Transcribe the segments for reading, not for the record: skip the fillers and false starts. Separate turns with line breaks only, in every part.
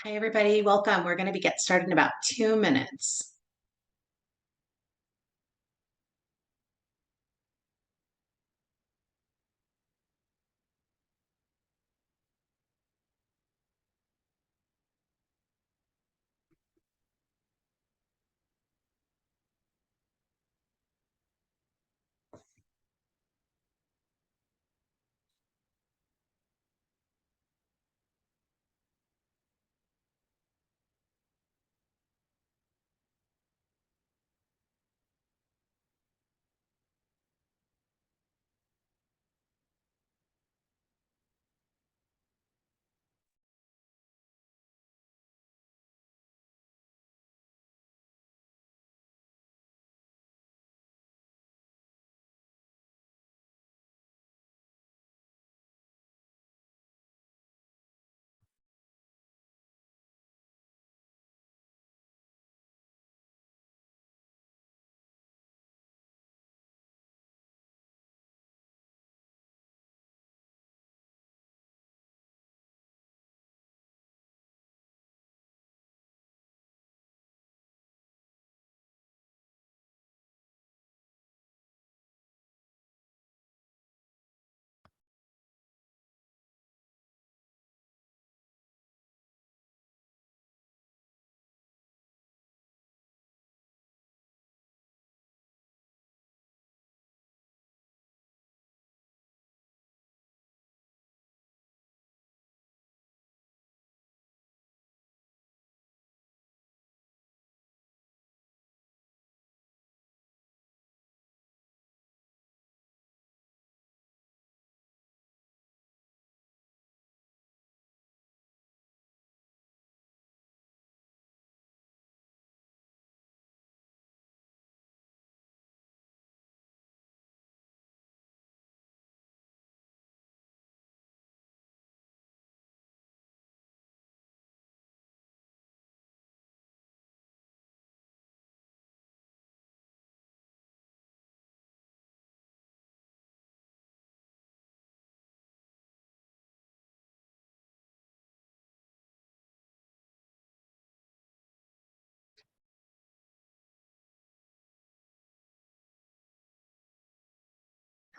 Hi, everybody. Welcome. We're going to get started in about 2 minutes.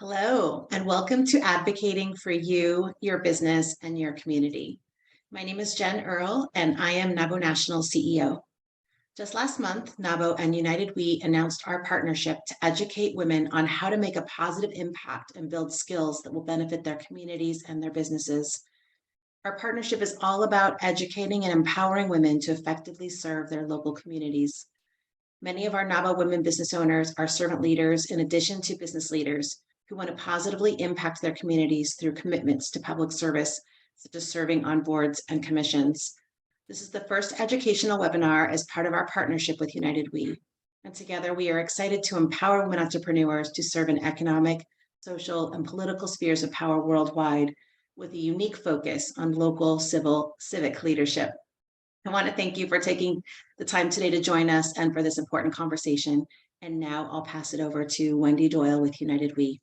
Hello, and welcome to Advocating for You, Your Business, and Your Community. My name is Jen Earl, and I am NAWBO National CEO. Just last month, NAWBO and United We announced our partnership to educate women on how to make a positive impact and build skills that will benefit their communities and their businesses. Our partnership is all about educating and empowering women to effectively serve their local communities. Many of our NAWBO women business owners are servant leaders in addition to business leaders who want to positively impact their communities through commitments to public service, such as serving on boards and commissions. This is the first educational webinar as part of our partnership with United We. And together we are excited to empower women entrepreneurs to serve in economic, social, and political spheres of power worldwide with a unique focus on local civic leadership. I want to thank you for taking the time today to join us and for this important conversation. And now I'll pass it over to Wendy Doyle with United We.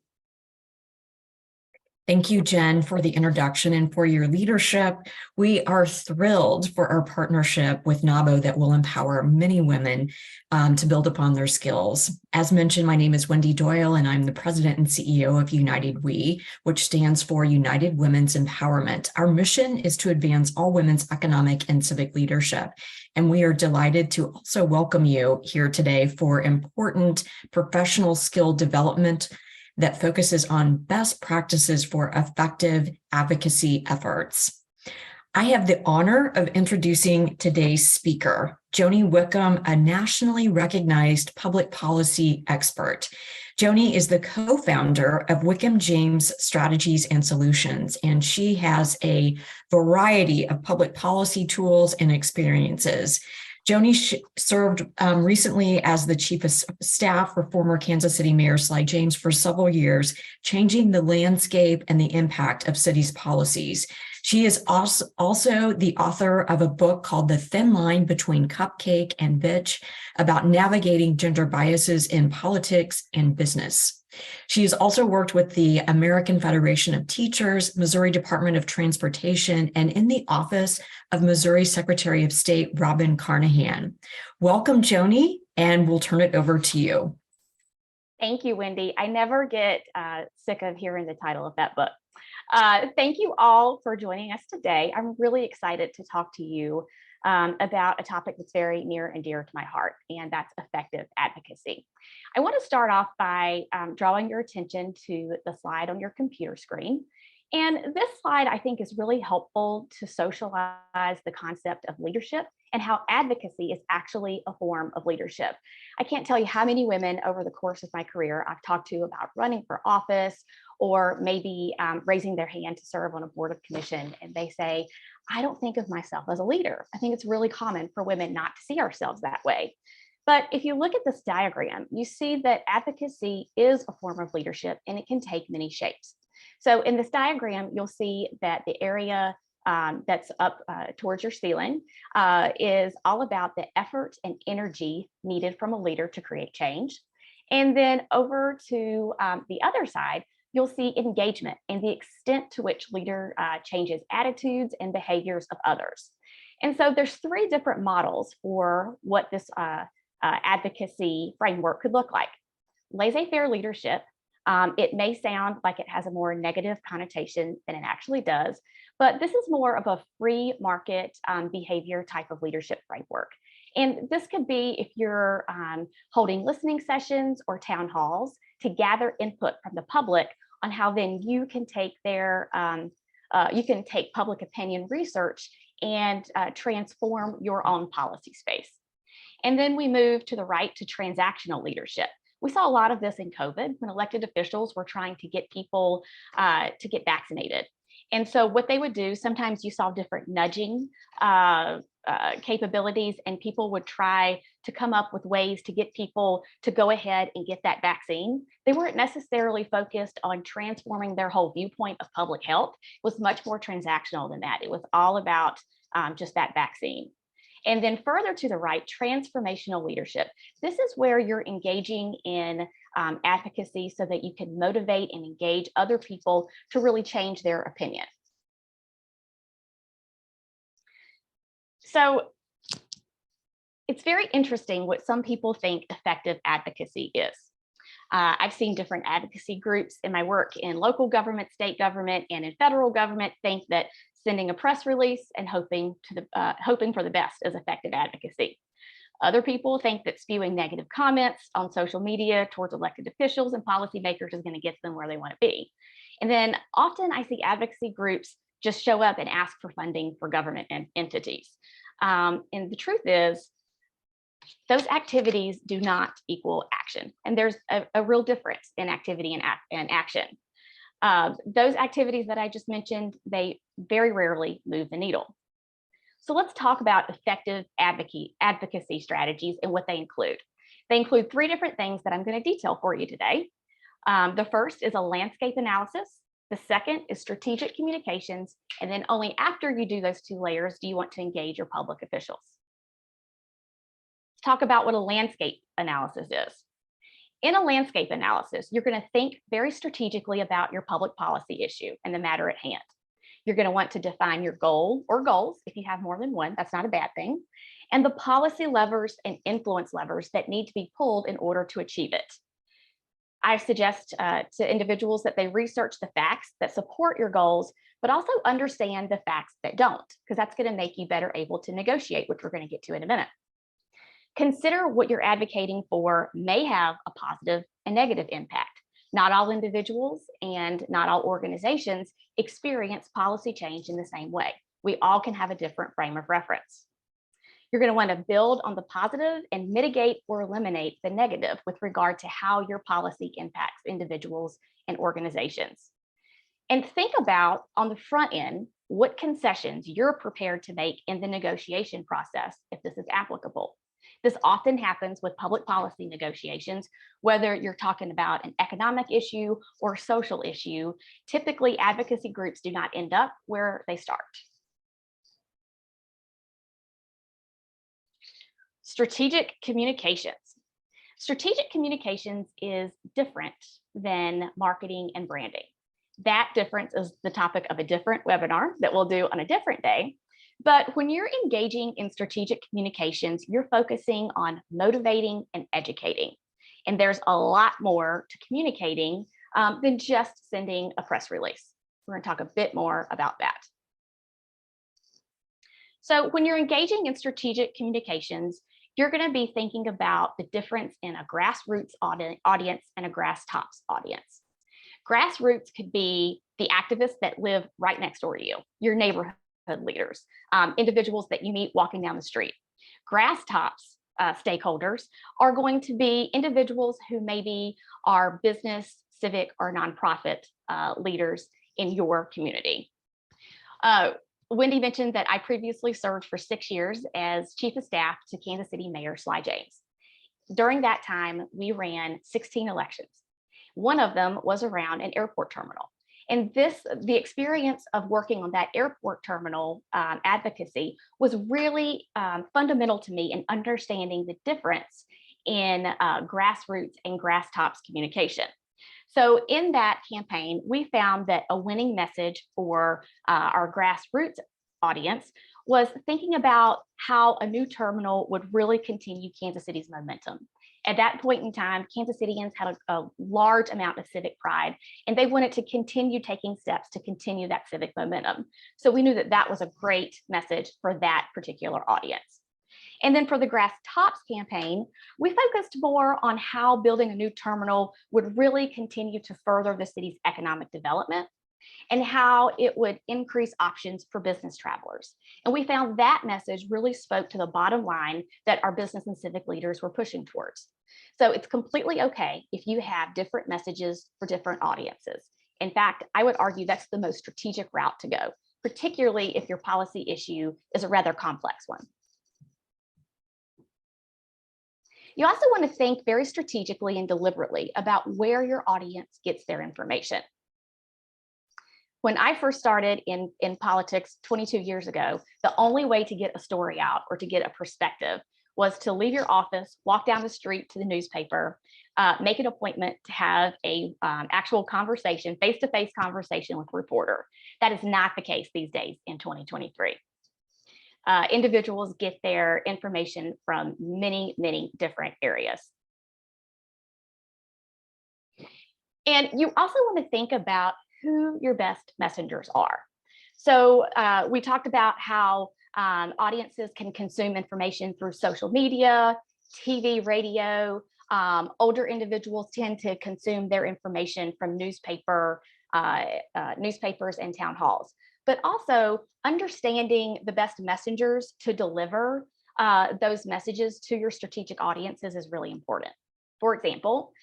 Thank you, Jen, for the introduction and for your leadership. We are thrilled for our partnership with NAWBO that will empower many women to build upon their skills. As mentioned, my name is Wendy Doyle, and I'm the president and CEO of United We, which stands for United Women's Empowerment. Our mission is to advance all women's economic and civic leadership. and we are delighted to also welcome you here today for important professional skill development that focuses on best practices for effective advocacy efforts. I have the honor of introducing today's speaker, Joni Wickham, a nationally recognized public policy expert. Joni is the co-founder of Wickham James Strategies and Solutions, and she has a variety of public policy tools and experiences. Joni served recently as the chief of staff for former Kansas City Mayor Sly James for several years, changing the landscape and the impact of city's policies. She is also the author of a book called The Thin Line Between Cupcake and Bitch about navigating gender biases in politics and business. She has also worked with the American Federation of Teachers, Missouri Department of Transportation, and in the office of Missouri Secretary of State Robin Carnahan. Welcome, Joni, and we'll turn it over to you.
Thank you, Wendy. I never get sick of hearing the title of that book. Thank you all for joining us today. I'm really excited to talk to you about a topic that's very near and dear to my heart, and that's effective advocacy. I want to start off by drawing your attention to the slide on your computer screen. And this slide, I think, is really helpful to socialize the concept of leadership and how advocacy is actually a form of leadership. I can't tell you how many women over the course of my career I've talked to about running for office or maybe raising their hand to serve on a board of commission. And they say, I don't think of myself as a leader. I think it's really common for women not to see ourselves that way. But if you look at this diagram, you see that advocacy is a form of leadership and it can take many shapes. So in this diagram, you'll see that the area that's up towards your ceiling is all about the effort and energy needed from a leader to create change. And then over to the other side, you'll see engagement and the extent to which leader changes attitudes and behaviors of others. And so there's three different models for what this advocacy framework could look like. Laissez-faire leadership. It may sound like it has a more negative connotation than it actually does, but this is more of a free market behavior type of leadership framework. And this could be if you're holding listening sessions or town halls to gather input from the public on how then you can take public opinion research and transform your own policy space. And then we move to the right to transactional leadership. We saw a lot of this in COVID when elected officials were trying to get people to get vaccinated. And so what they would do, sometimes you saw different nudging capabilities, and people would try to come up with ways to get people to go ahead and get that vaccine. They weren't necessarily focused on transforming their whole viewpoint of public health. It was much more transactional than that. It was all about just that vaccine. And then further to the right, transformational leadership. This is where you're engaging in advocacy so that you can motivate and engage other people to really change their opinion. So it's very interesting what some people think effective advocacy is. I've seen different advocacy groups in my work in local government, state government, and in federal government think that sending a press release and hoping for the best is effective advocacy. Other people think that spewing negative comments on social media towards elected officials and policymakers is going to get them where they want to be. And then often I see advocacy groups just show up and ask for funding for government entities. And the truth is, those activities do not equal action. And there's a real difference in activity and action. Those activities that I just mentioned, they very rarely move the needle. So let's talk about effective advocacy strategies and what they include. They include three different things that I'm going to detail for you today. The first is a landscape analysis. The second is strategic communications. And then only after you do those two layers do you want to engage your public officials. Let's talk about what a landscape analysis is. In a landscape analysis, you're going to think very strategically about your public policy issue and the matter at hand. You're going to want to define your goal or goals. If you have more than one, that's not a bad thing. And the policy levers and influence levers that need to be pulled in order to achieve it. I suggest to individuals that they research the facts that support your goals, but also understand the facts that don't, because that's going to make you better able to negotiate, which we're going to get to in a minute. Consider what you're advocating for may have a positive and negative impact. Not all individuals and not all organizations experience policy change in the same way. We all can have a different frame of reference. You're going to want to build on the positive and mitigate or eliminate the negative with regard to how your policy impacts individuals and organizations. And think about, on the front end, what concessions you're prepared to make in the negotiation process if this is applicable. This often happens with public policy negotiations, whether you're talking about an economic issue or social issue. Typically, advocacy groups do not end up where they start. Strategic communications. Strategic communications is different than marketing and branding. That difference is the topic of a different webinar that we'll do on a different day. But when you're engaging in strategic communications, you're focusing on motivating and educating. And there's a lot more to communicating than just sending a press release. We're going to talk a bit more about that. So when you're engaging in strategic communications, you're going to be thinking about the difference in a grassroots audience and a grass tops audience. Grassroots could be the activists that live right next door to you, your neighborhood leaders, individuals that you meet walking down the street. Grass tops stakeholders are going to be individuals who maybe are business, civic, or nonprofit leaders in your community. Wendy mentioned that I previously served for 6 years as Chief of Staff to Kansas City Mayor Sly James. During that time, we ran 16 elections. One of them was around an airport terminal. And the experience of working on that airport terminal advocacy was really fundamental to me in understanding the difference in grassroots and grass tops communication. So in that campaign, we found that a winning message for our grassroots audience was thinking about how a new terminal would really continue Kansas City's momentum. At that point in time, Kansas Cityans had a large amount of civic pride, and they wanted to continue taking steps to continue that civic momentum. So we knew that that was a great message for that particular audience. And then for the Grass Tops campaign, we focused more on how building a new terminal would really continue to further the city's economic development and how it would increase options for business travelers. And we found that message really spoke to the bottom line that our business and civic leaders were pushing towards. So it's completely okay if you have different messages for different audiences. In fact, I would argue that's the most strategic route to go, particularly if your policy issue is a rather complex one. You also want to think very strategically and deliberately about where your audience gets their information. When I first started in politics 22 years ago, the only way to get a story out or to get a perspective was to leave your office, walk down the street to the newspaper, make an appointment to have a actual conversation, face-to-face conversation with a reporter. That is not the case these days in 2023. Individuals get their information from many, many different areas. And you also want to think about who your best messengers are. So we talked about how audiences can consume information through social media, TV, radio. Older individuals tend to consume their information from newspapers and town halls. But also understanding the best messengers to deliver those messages to your strategic audiences is really important. For example,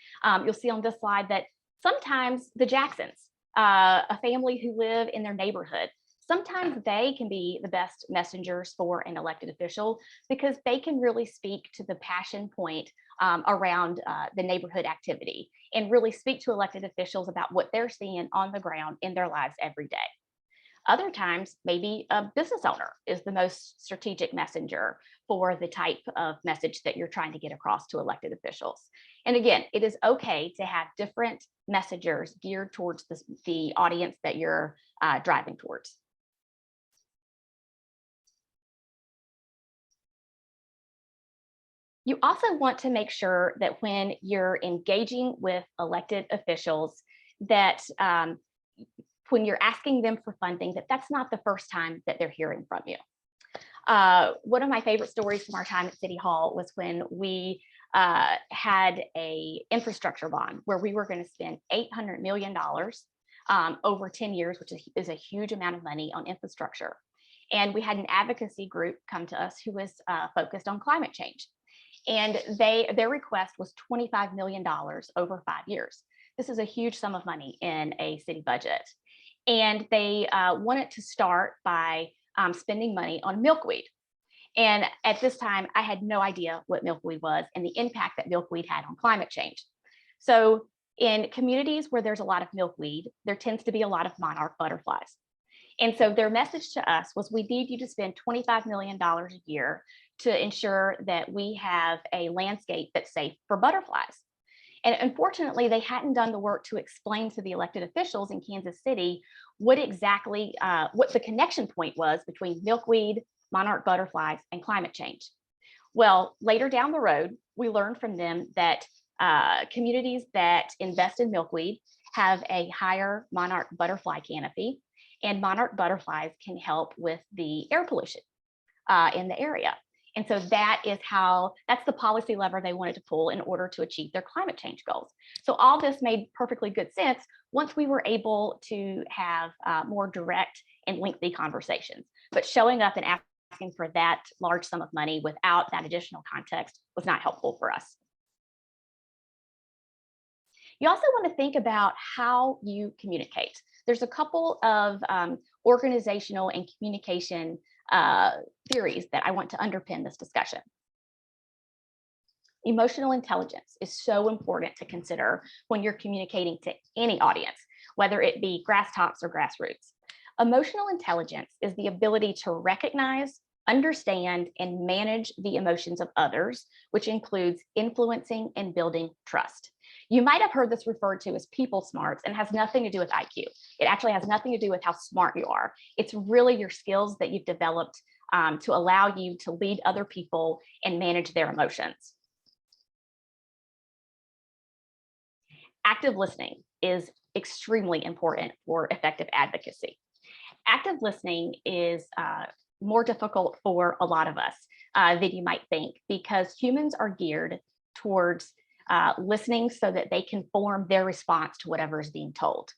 you'll see on this slide that sometimes the Jacksons, a family who live in their neighborhood, sometimes they can be the best messengers for an elected official because they can really speak to the passion point around the neighborhood activity and really speak to elected officials about what they're seeing on the ground in their lives every day. Other times, maybe a business owner is the most strategic messenger for the type of message that you're trying to get across to elected officials. And again, it is okay to have different messengers geared towards the audience that you're driving towards. You also want to make sure that when you're engaging with elected officials, that when you're asking them for funding, that's not the first time that they're hearing from you. One of my favorite stories from our time at City Hall was when we had a infrastructure bond where we were going to spend $800 million over 10 years, which is a huge amount of money on infrastructure. And we had an advocacy group come to us who was focused on climate change. And their request was $25 million over 5 years. This is a huge sum of money in a city budget. And they wanted to start by spending money on milkweed. And at this time, I had no idea what milkweed was and the impact that milkweed had on climate change. So in communities where there's a lot of milkweed, there tends to be a lot of monarch butterflies. And so their message to us was, we need you to spend $25 million a year to ensure that we have a landscape that's safe for butterflies. And unfortunately, they hadn't done the work to explain to the elected officials in Kansas City what exactly, what the connection point was between milkweed, monarch butterflies, and climate change. Well, later down the road, we learned from them that communities that invest in milkweed have a higher monarch butterfly canopy, and monarch butterflies can help with the air pollution in the area. And so that's the policy lever they wanted to pull in order to achieve their climate change goals. So all this made perfectly good sense once we were able to have more direct and lengthy conversations. But showing up and asking for that large sum of money without that additional context was not helpful for us. You also want to think about how you communicate. There's a couple of organizational and communication theories that I want to underpin this discussion. Emotional intelligence is so important to consider when you're communicating to any audience, whether it be grass tops or grassroots. Emotional intelligence is the ability to recognize, understand, and manage the emotions of others, which includes influencing and building trust. You might have heard this referred to as people smarts, and has nothing to do with IQ. It actually has nothing to do with how smart you are. It's really your skills that you've developed to allow you to lead other people and manage their emotions. Active listening is extremely important for effective advocacy. Active listening is more difficult for a lot of us than you might think, because humans are geared towards listening so that they can form their response to whatever is being told.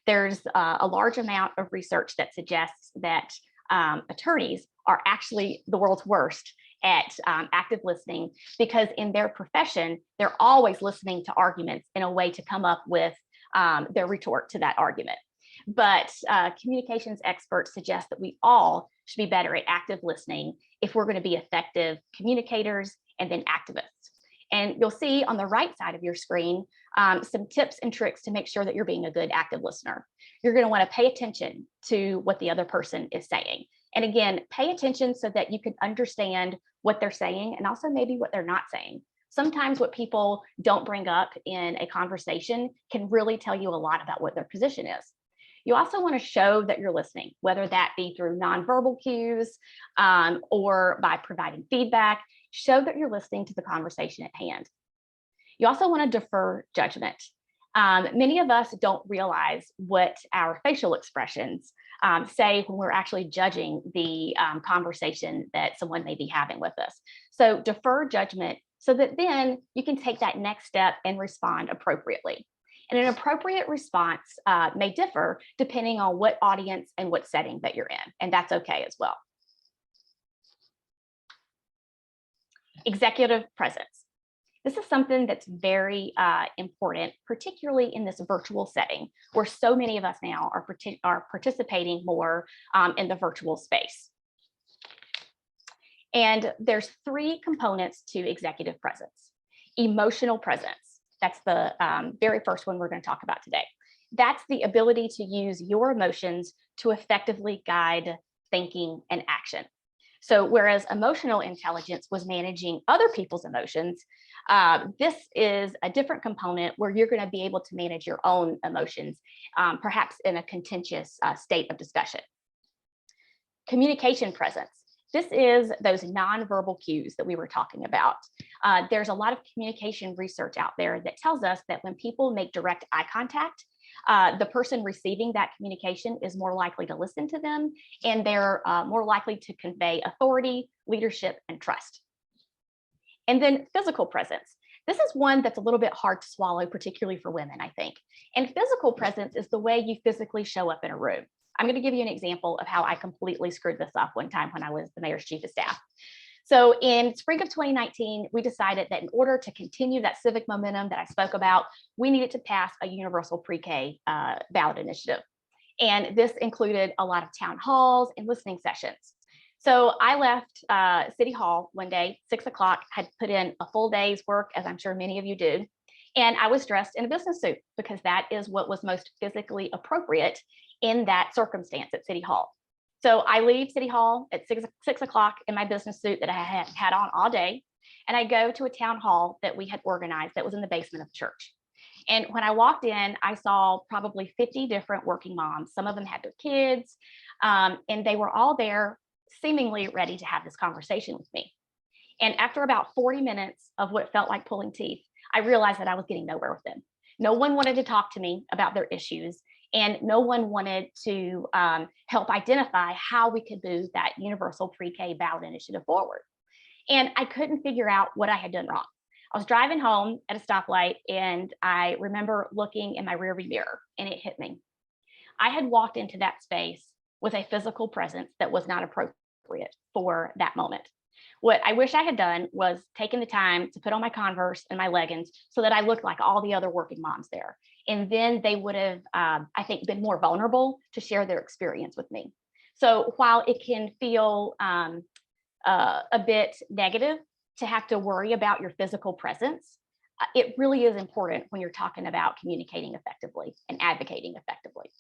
There's a large amount of research that suggests that attorneys are actually the world's worst at active listening, because in their profession, they're always listening to arguments in a way to come up with their retort to that argument. But communications experts suggest that we all should be better at active listening if we're going to be effective communicators and then activists. And you'll see on the right side of your screen some tips and tricks to make sure that you're being a good active listener. You're going to want to pay attention to what the other person is saying. And again, pay attention so that you can understand what they're saying and also maybe what they're not saying. Sometimes what people don't bring up in a conversation can really tell you a lot about what their position is. You also want to show that you're listening, whether that be through nonverbal cues or by providing feedback. Show that you're listening to the conversation at hand. You also want to defer judgment. Many of us don't realize what our facial expressions say when we're actually judging the conversation that someone may be having with us. So defer judgment so that then you can take that next step and respond appropriately. And an appropriate response may differ depending on what audience and what setting that you're in, and that's okay as well. Executive presence. This is something that's very important, particularly in this virtual setting where so many of us now are participating more in the virtual space. And there's 3 components to executive presence. Emotional presence. That's the very first one we're going to talk about today. That's the ability to use your emotions to effectively guide thinking and action. So whereas emotional intelligence was managing other people's emotions, this is a different component where you're going to be able to manage your own emotions, perhaps in a contentious state of discussion. Communication presence. This is those nonverbal cues that we were talking about. There's a lot of communication research out there that tells us that when people make direct eye contact, the person receiving that communication is more likely to listen to them, and they're more likely to convey authority, leadership, and trust. And then physical presence. This is one that's a little bit hard to swallow, particularly for women, I think. And physical presence is the way you physically show up in a room. I'm going to give you an example of how I completely screwed this up one time when I was the mayor's chief of staff. So in spring of 2019, we decided that in order to continue that civic momentum that I spoke about, we needed to pass a universal pre-K ballot initiative. And this included a lot of town halls and listening sessions. So I left City Hall one day, 6 o'clock, had put in a full day's work, as I'm sure many of you did. And I was dressed in a business suit because that is what was most physically appropriate in that circumstance at City Hall. So I leave City Hall at 6 o'clock in my business suit that I had on all day. And I go to a town hall that we had organized that was in the basement of the church. And when I walked in, I saw probably 50 different working moms. Some of them had their kids, and they were all there seemingly ready to have this conversation with me. And after about 40 minutes of what felt like pulling teeth, I realized that I was getting nowhere with them. No one wanted to talk to me about their issues, and no one wanted to help identify how we could move that universal pre-K ballot initiative forward. And I couldn't figure out what I had done wrong. I was driving home at a stoplight, and I remember looking in my rearview mirror, and it hit me. I had walked into that space with a physical presence that was not appropriate for that moment. What I wish I had done was taken the time to put on my Converse and my leggings so that I looked like all the other working moms there. And then they would have, I think, been more vulnerable to share their experience with me. So while it can feel a bit negative to have to worry about your physical presence, it really is important when you're talking about communicating effectively and advocating effectively.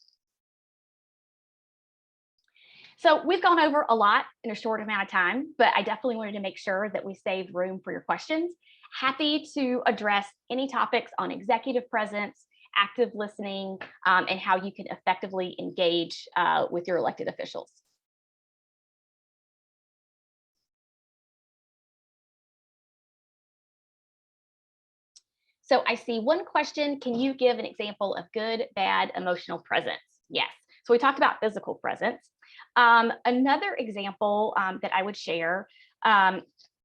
So we've gone over a lot in a short amount of time, but I definitely wanted to make sure that we saved room for your questions. Happy to address any topics on executive presence, active listening, and how you can effectively engage with your elected officials. So I see one question: can you give an example of good, bad, emotional presence? Yes. So we talked about physical presence. Another example that I would share,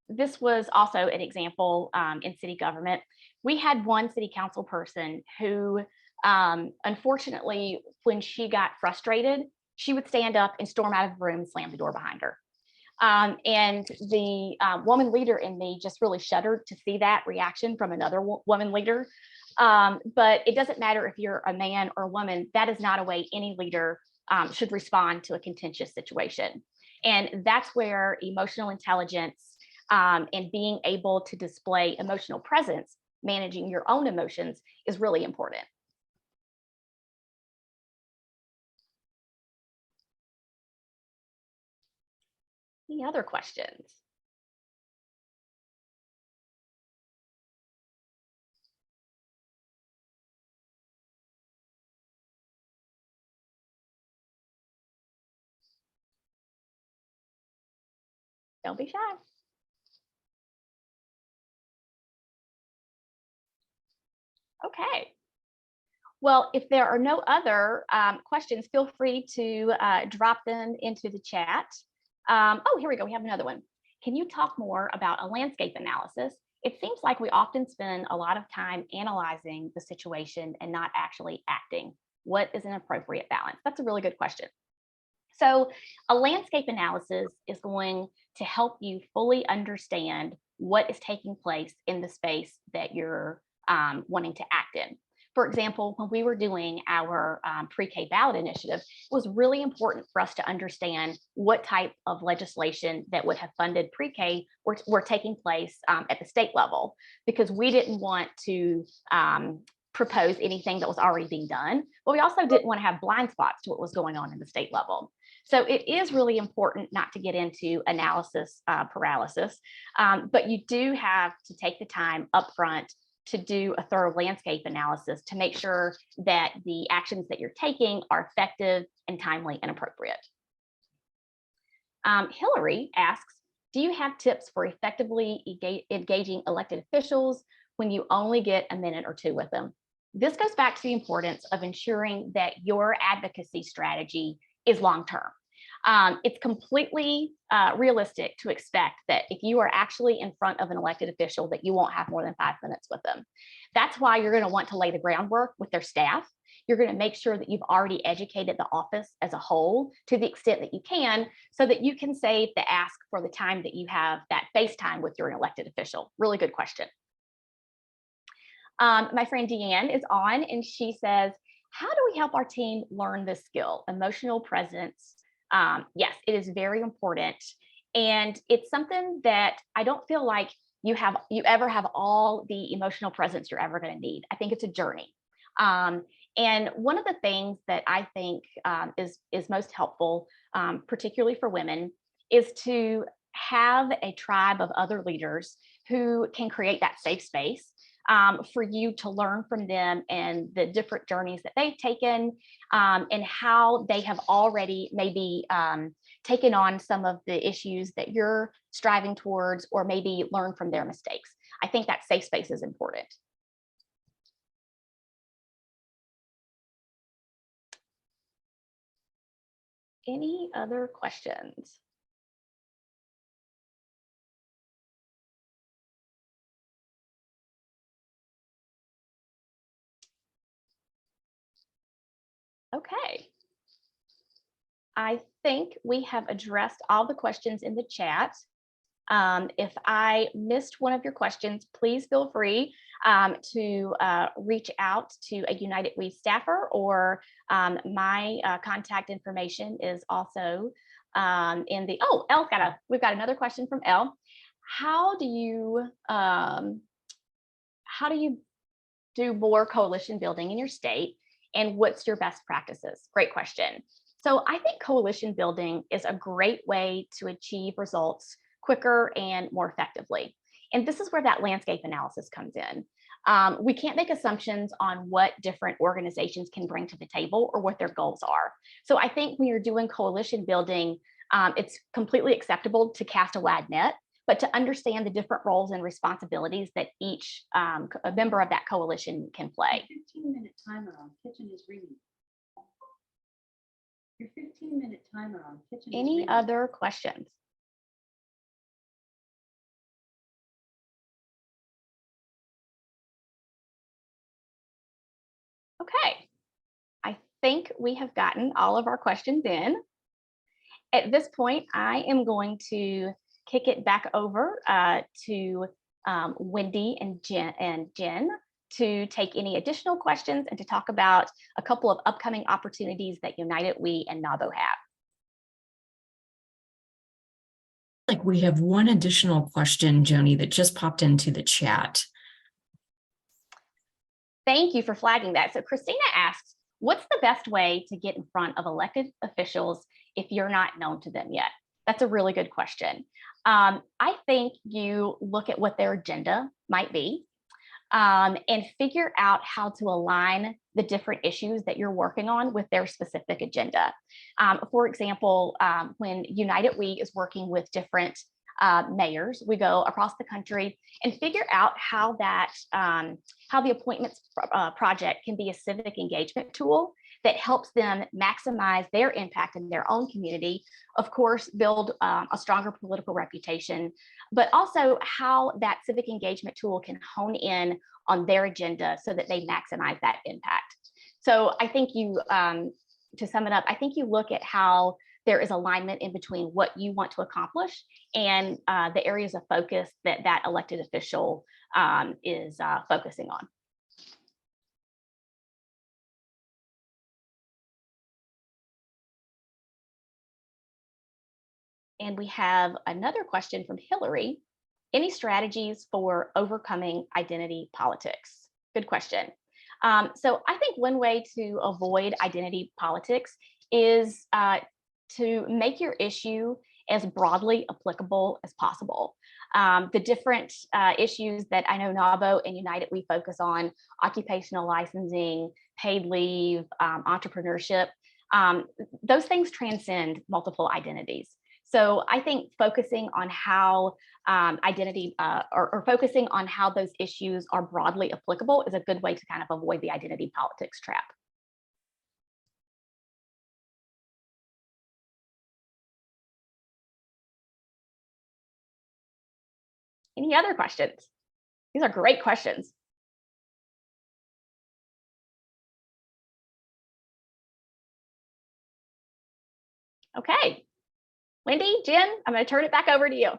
this was also an example in city government. We had one city council person who, unfortunately, when she got frustrated, she would stand up and storm out of the room and slam the door behind her. And the woman leader in me just really shuddered to see that reaction from another woman leader. But it doesn't matter if you're a man or a woman, that is not a way any leader should respond to a contentious situation. And that's where emotional intelligence and being able to display emotional presence, managing your own emotions, is really important. Any other questions? Don't be shy. Okay. Well, if there are no other questions, feel free to drop them into the chat. Oh, here we go. We have another one. Can you talk more about a landscape analysis? It seems like we often spend a lot of time analyzing the situation and not actually acting. What is an appropriate balance? That's a really good question. So a landscape analysis is going to help you fully understand what is taking place in the space that you're wanting to act in. For example, when we were doing our pre-K ballot initiative, it was really important for us to understand what type of legislation that would have funded pre-K were taking place at the state level, because we didn't want to propose anything that was already being done, but we also didn't want to have blind spots to what was going on in the state level. So it is really important not to get into analysis paralysis, but you do have to take the time upfront to do a thorough landscape analysis to make sure that the actions that you're taking are effective and timely and appropriate. Hillary asks, do you have tips for effectively engaging elected officials when you only get a minute or two with them? This goes back to the importance of ensuring that your advocacy strategy is long-term. It's completely realistic to expect that if you are actually in front of an elected official that you won't have more than 5 minutes with them. That's why you're going to want to lay the groundwork with their staff. You're going to make sure that you've already educated the office as a whole to the extent that you can, so that you can save the ask for the time that you have that FaceTime with your elected official. Really good question. My friend Deanne is on and she says, how do we help our team learn this skill, emotional presence? Yes, it is very important. And it's something that I don't feel like you ever have all the emotional presence you're ever going to need. I think it's a journey. And one of the things that I think is most helpful, particularly for women, is to have a tribe of other leaders who can create that safe space for you to learn from them and the different journeys that they've taken, and how they have already maybe taken on some of the issues that you're striving towards, or maybe learn from their mistakes. I think that safe space is important. Any other questions? Okay. I think we have addressed all the questions in the chat. If I missed one of your questions, please feel free to reach out to a United We staffer, or my contact information is also in the, oh, we've got another question from Elle. How do you do more coalition building in your state, and what's your best practices? Great question. So I think coalition building is a great way to achieve results quicker and more effectively. And this is where that landscape analysis comes in. We can't make assumptions on what different organizations can bring to the table or what their goals are. So I think when you're doing coalition building, it's completely acceptable to cast a wide net, but to understand the different roles and responsibilities that each a member of that coalition can play.
15-minute timer on kitchen is ringing. Your 15-minute timer on kitchen is ringing.
Any other questions? Okay, I think we have gotten all of our questions in. At this point, I am going to kick it back over to Wendy and Jen to take any additional questions and to talk about a couple of upcoming opportunities that United We and NAWBO have.
Like we have one additional question, Joni, that just popped into the chat.
Thank you for flagging that. So Christina asks, what's the best way to get in front of elected officials if you're not known to them yet? That's a really good question. I think you look at what their agenda might be, and figure out how to align the different issues that you're working on with their specific agenda. For example, when United We is working with different mayors, we go across the country and figure out how that how the appointments project can be a civic engagement tool that helps them maximize their impact in their own community, of course, build a stronger political reputation, but also how that civic engagement tool can hone in on their agenda so that they maximize that impact. So I think you, to sum it up, I think you look at how there is alignment in between what you want to accomplish and the areas of focus that that elected official is focusing on. And we have another question from Hillary. Any strategies for overcoming identity politics? Good question. So I think one way to avoid identity politics is to make your issue as broadly applicable as possible. The different issues that I know NAWBO and United We focus on, occupational licensing, paid leave, entrepreneurship, those things transcend multiple identities. So I think focusing on how identity or focusing on how those issues are broadly applicable is a good way to kind of avoid the identity politics trap. Any other questions? These are great questions. Okay, Wendy, Jen, I'm going to turn it back over to you.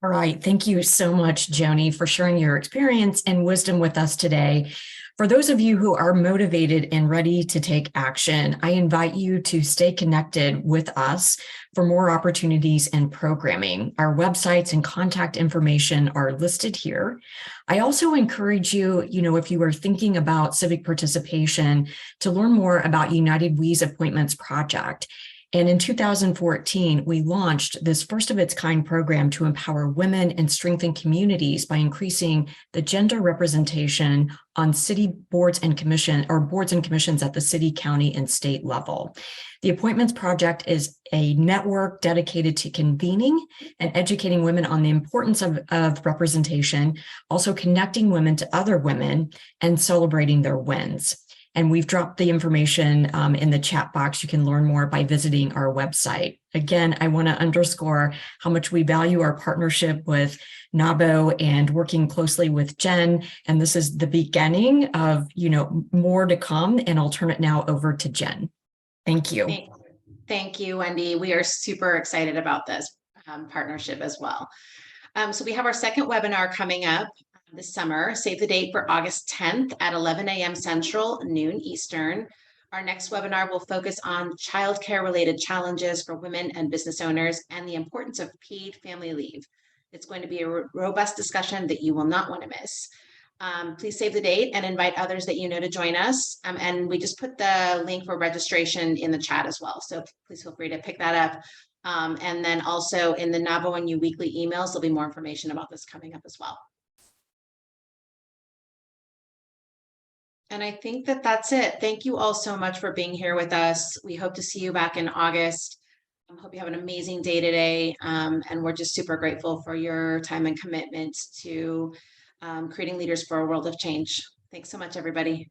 All right. Thank you so much, Joni, for sharing your experience and wisdom with us today. For those of you who are motivated and ready to take action, I invite you to stay connected with us for more opportunities and programming. Our websites and contact information are listed here. I also encourage you, if you are thinking about civic participation, to learn more about United We's Appointments Project. And in 2014, we launched this first of its kind program to empower women and strengthen communities by increasing the gender representation on city boards and commissions at the city, county, and state level. The Appointments Project is a network dedicated to convening and educating women on the importance of representation, also connecting women to other women and celebrating their wins. And we've dropped the information in the chat box. You can learn more by visiting our website. Again, I want to underscore how much we value our partnership with NAWBO and working closely with Jen. And this is the beginning of, more to come. And I'll turn it now over to Jen. Thank you.
Thank you, Wendy. We are super excited about this partnership as well. So we have our second webinar coming up this summer. Save the date for August 10th at 11 a.m. Central, noon Eastern. Our next webinar will focus on childcare related challenges for women and business owners and the importance of paid family leave. It's going to be a robust discussion that you will not want to miss. Please save the date and invite others that you know to join us. And we just put the link for registration in the chat as well. So please feel free to pick that up. And then also in the NAWBO and You weekly emails, there'll be more information about this coming up as well. And I think that that's it. Thank you all so much for being here with us. We hope to see you back in August. I hope you have an amazing day today. And we're just super grateful for your time and commitment to creating leaders for a world of change. Thanks so much, everybody.